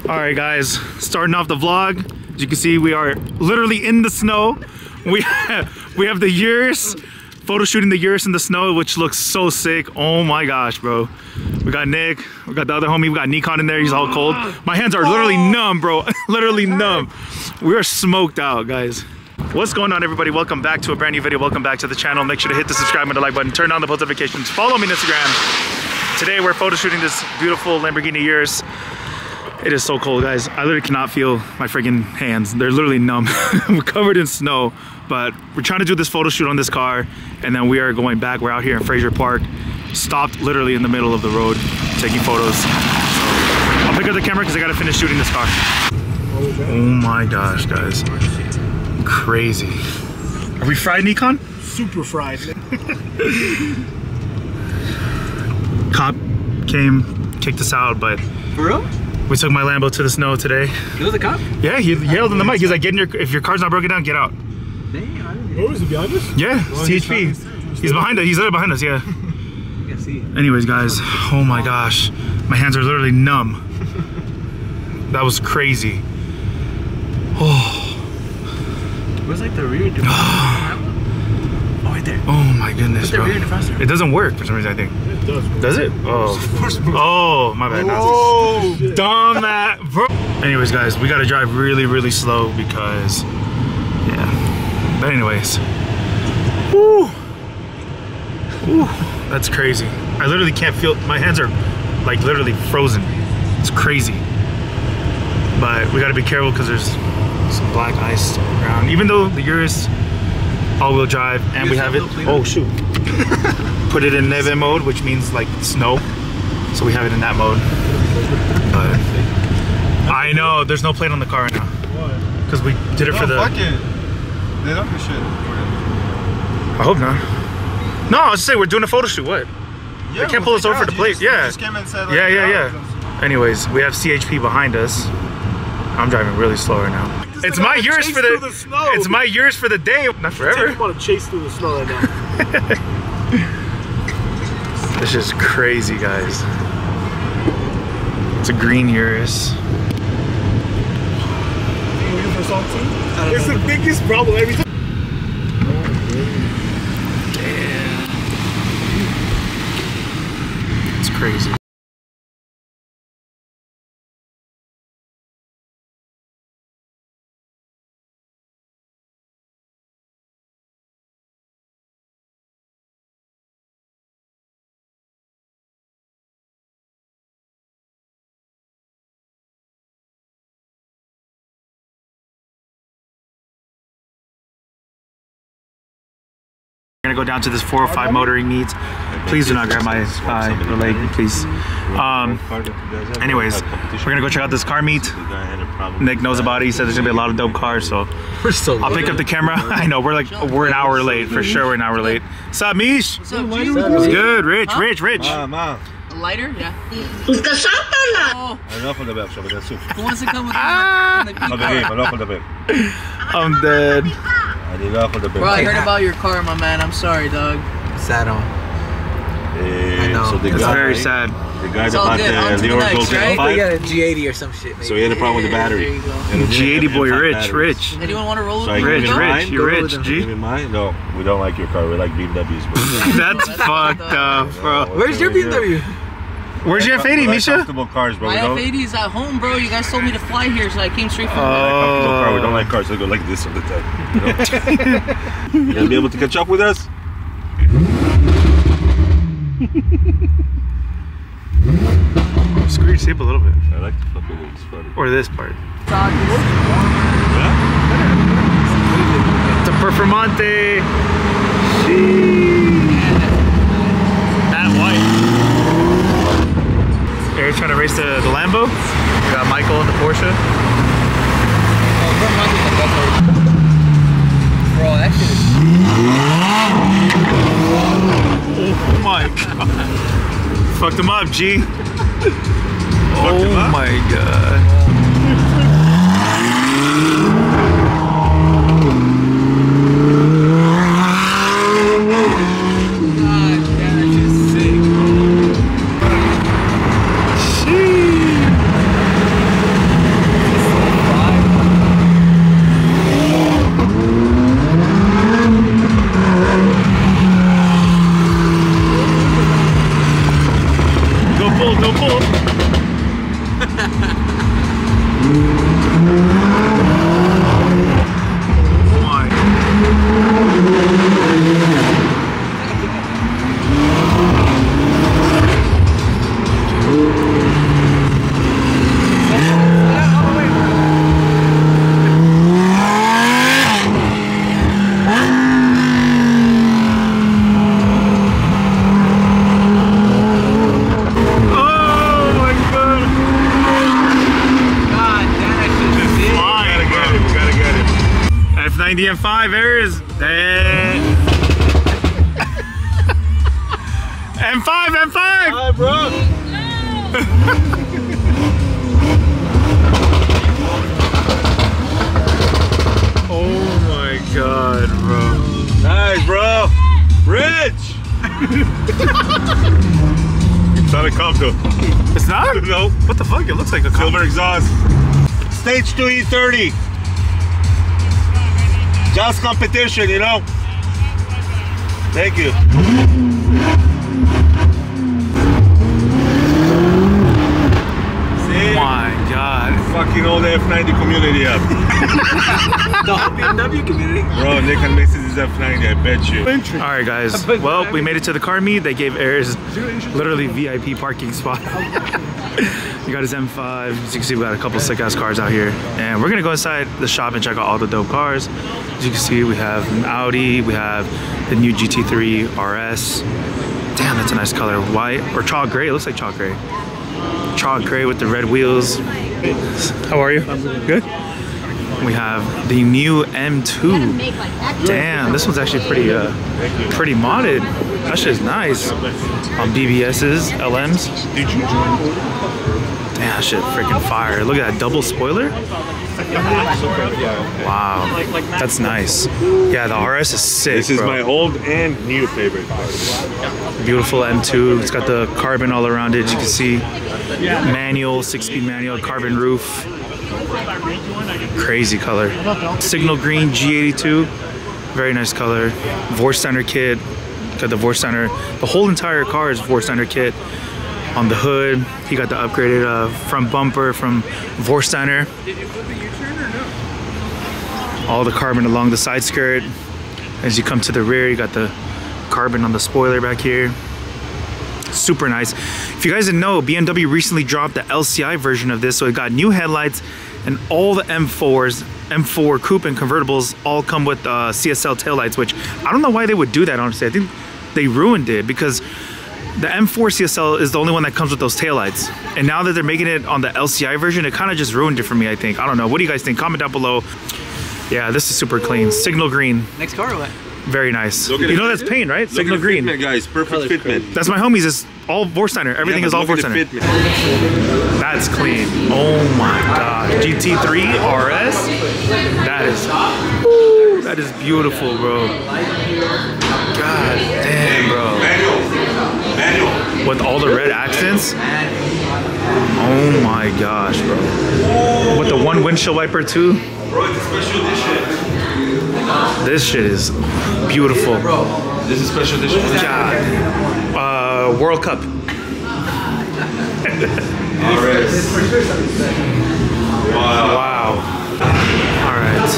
All right, guys, starting off the vlog. As you can see, we are literally in the snow. We have the Urus, photo shooting the Urus in the snow, which looks so sick. Oh my gosh, bro. We got Nick, we got the other homie, we got Nikon in there, he's all cold. My hands are literally numb, bro. Literally numb. We are smoked out, guys. What's going on, everybody? Welcome back to a brand new video. Welcome back to the channel. Make sure to hit the subscribe and the like button, turn on the post notifications, follow me on Instagram. Today we're photo shooting this beautiful Lamborghini Urus. It is so cold, guys. I literally cannot feel my freaking hands. They're literally numb. We're covered in snow, but we're trying to do this photo shoot on this car, and then we are going back. We're out here in Fraser Park, stopped literally in the middle of the road, taking photos. So I'll pick up the camera because I gotta finish shooting this car. Oh my gosh, guys. Crazy. Are we fried, Nikon? Super fried. Cop came, kicked us out, but for real? We took my Lambo to the snow today. He was a cop? Yeah, he yelled in the mic. He's like, "Get in your, if your car's not broken down, get out." Damn, I didn't know. Is he behind us? Yeah, well, CHP. He's behind us. He's there behind us, yeah. I can see it. Anyways, guys, oh my gosh. My hands are literally numb. That was crazy. Oh. Where's like the rear diffuser? Oh, right there. Oh my goodness, bro. Rear diffuser. It doesn't work for some reason, I think. It does. Does it? Oh. Oh, my bad. Oh, dumb that, bro. Anyways, guys, we gotta drive really, really slow because, yeah. But anyways. Woo. Woo. That's crazy. I literally can't feel, my hands are like literally frozen. It's crazy. But we gotta be careful because there's some black ice around. Even though the Urus all-wheel drive, and we have it. Oh shoot! Put it in neve mode, which means like snow. So we have it in that mode. But I know there's no plate on the car right now. Why? Because we did it for the. Fuck it. They don't do shit. I hope not. No, I was just saying we're doing a photo shoot. What? Yeah, they can't pull us over for the plate. Yeah. Just came and said, like, yeah. Anyways, we have CHP behind us. I'm driving really slow right now. It's my Urus for the snow. It's my Urus for the day, not forever. I want to chase through the snow right now. This is crazy, guys. It's a green Urus. It's the biggest problem every time. Damn. It's crazy. We're gonna go down to this 405 motoring meet. Please do not grab my leg, please. Anyways, we're gonna go check out this car meet. Nick knows about it. He said there's gonna be a lot of dope cars, so I'll pick up the camera. I know we're an hour late for sure. We're an hour late. What's up, Mish? What's up, G? What's good, Rich? A lighter? Yeah. Oh. Who wants to come with me? I'm dead. Bro, I heard about your car, my man. I'm sorry, dog. Sad on. I know. So It's very sad. The guy It's all that good. On bought to the the Urus next, Gold right? 5. We got a G80 or some shit. Maybe. So he had a problem with the battery. There you go. G80 boy, Rich. Anyone want to roll with So me? Rich, you're rich, G. Give me mine? No, we don't like your car. We like BMWs. That's fucked up, bro. Where's your BMW? Where's your F80, Misha? Comfortable cars, bro. My F80 is at home, bro. You guys told me to fly here, so I came straight from Comfortable car. We don't like cars that go like this all the time. You know? You gonna be able to catch up with us? Screw your shape a little bit. I like the fluffy little spot. Or this part. Yeah? It's a Performante. That white. Eric's trying to race the Lambo. We got Michael in the Porsche. Bro, that shit is... Oh my god. Fucked him up, G. Oh my god. the M5 Urus. M5. Hi, bro. Oh my god, bro. Nice, bro. Rich. It's not a Compto. It's not? No. What the fuck? It looks like a Silver exhaust. Stage 2 E30. Just competition, you know. Thank you. Oh my god. Fucking old F90 community up. The whole BMW community? Bro, Nick and Macy's is F90, I bet you. Alright guys, well, we made it to the car meet. They gave Urus literally VIP parking spot. He got his M5. As you can see, we got a couple sick ass cars out here. And we're gonna go inside the shop and check out all the dope cars. As you can see, we have an Audi, we have the new GT3 RS. Damn, that's a nice color. White or chalk gray, it looks like chalk gray. Chalk gray with the red wheels. How are you? Good? We have the new M2. Damn, this one's actually pretty modded. That shit's nice. On BBS's, LMs. Damn, that shit freaking fire. Look at that double spoiler. Wow, that's nice. Yeah, the RS is sick. This is bro. my old and new favorite car. Beautiful M2. It's got the carbon all around it. As you can see, manual, 6-speed manual, carbon roof. Crazy color. Signal green G82. Very nice color. Vorsteiner kit. Got the Vorsteiner. The whole entire car is Vorsteiner kit. On the hood, he got the upgraded front bumper from Vorsteiner. All the carbon along the side skirt. As you come to the rear, you got the carbon on the spoiler back here. Super nice. If you guys didn't know, BMW recently dropped the LCI version of this, so it got new headlights, and all the M4s, M4 coupe and convertibles all come with CSL taillights, which I don't know why they would do that, honestly. I think they ruined it because the M4 CSL is the only one that comes with those taillights. And now that they're making it on the LCI version, it kind of just ruined it for me, I think. I don't know. What do you guys think? Comment down below. Yeah, this is super clean. Signal green. Next car or what? Very nice. You know that's paint, right? Signal green. Fitment, guys, perfect fitment. That's my homies. It's all Vorsteiner. Everything is all Vorsteiner. That's clean. Oh my god. GT3 RS. That is beautiful, bro. God damn, bro. Manual. With all the red accents. Oh my gosh, bro. With the one windshield wiper too. Bro, it's a special edition. This shit is beautiful. This is special edition. God. World Cup. Wow. All right.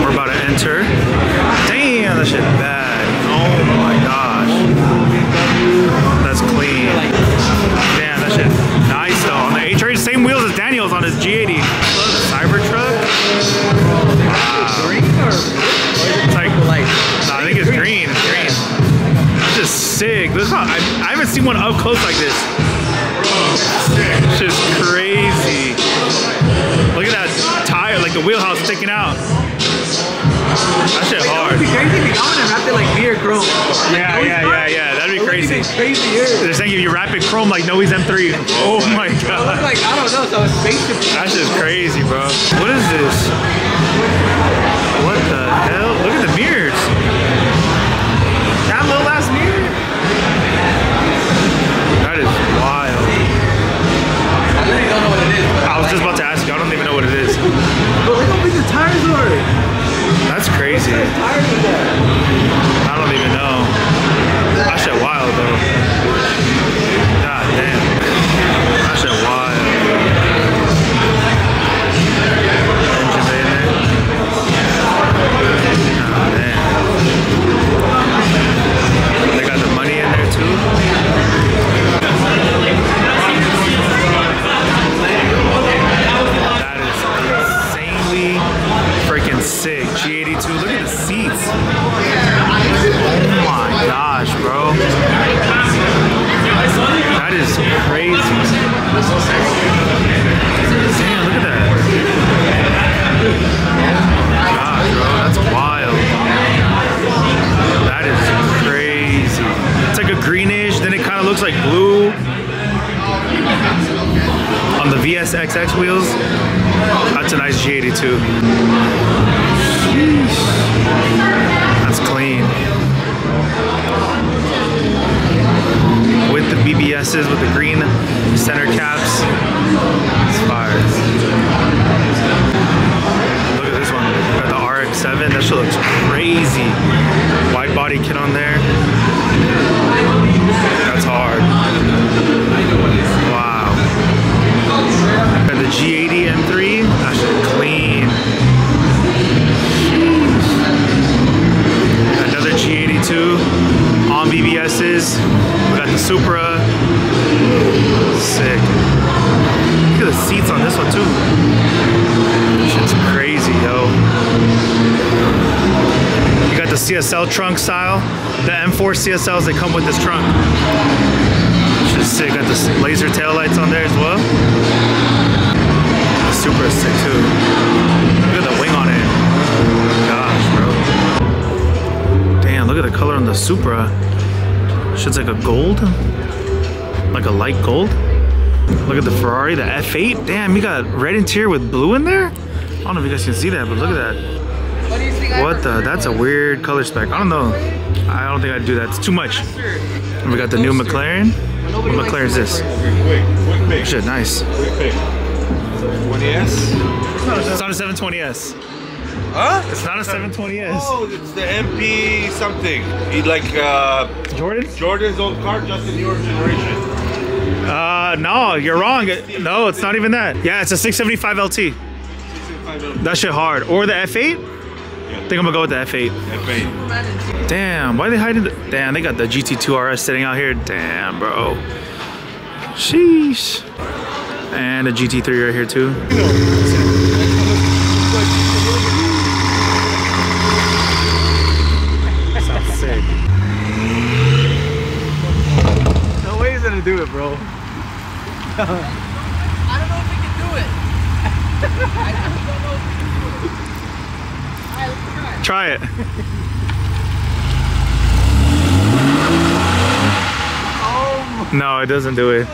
We're about to enter. Damn, that shit bad. Oh my gosh. That's clean. Damn, that shit nice though. On the H-Race, same wheels as Daniel's on his G80. Cybertruck. Wow. It's like, nah, I think it's green. It's green. It's just sick. This is not, I haven't seen one up close like this. It's just crazy. Look at that tire, like the wheelhouse sticking out. That shit hard. It'd be crazy if you got one and wrapped it like mirror chrome. Yeah. That'd be crazy. Crazier. They're saying if you wrap it chrome like Noe's M3. Oh my god. It looks like, I don't know, so it's spaceship. That's just crazy, bro. What is this? What the hell? Look at the mirrors. That little ass mirror? That is wild. I really don't know what it is. I was just about to ask you. I don't even know what it is. But look how big the tires are. That's crazy. I don't even know. That shit wild though. God damn. That shit wild. Engine bay in there. God damn. They got the money in there too. wheels. That's a nice G82. That's clean. With the BBSs, with the green center caps. It's fire. Look at this one. Got the RX-7. That shit looks crazy. Wide body kit on there. That's hard. Wow. Got the G80 M3. That shit clean. Another G82 on BBSs. We got the Supra. Sick. Look at the seats on this one too. Shit's crazy, yo. You got the CSL trunk style. The M4 CSLs, they come with this trunk. Shit's sick. Got the laser tail lights on there as well. The Supra is sick too. Look at the wing on it. Gosh, bro. Damn, look at the color on the Supra. Shit's like a gold. Like a light gold. Look at the Ferrari, the F8. Damn, you got red interior with blue in there? I don't know if you guys can see that, but look at that. What the? That's a weird color spec. I don't know. I don't think I'd do that. It's too much. And we got the new McLaren. What McLaren is this? Shit, nice. 20S? It's not a 720S. Huh? It's not a 720S. Oh, it's the MP something. He like Jordan? Jordan's old car, just in your generation. No, you're wrong. No, it's not even that. Yeah, it's a 675 LT. That shit hard. Or the F8? I think I'm gonna go with the F8. F8. Damn, why are they hiding? Damn, they got the GT2 RS sitting out here. Damn, bro. Sheesh. And a GT3 right here too. Sounds sick. No way he's gonna do it, bro. I don't know if he can do it. I don't know if he can do it. Alright, let's try. Try it. No, it doesn't do it.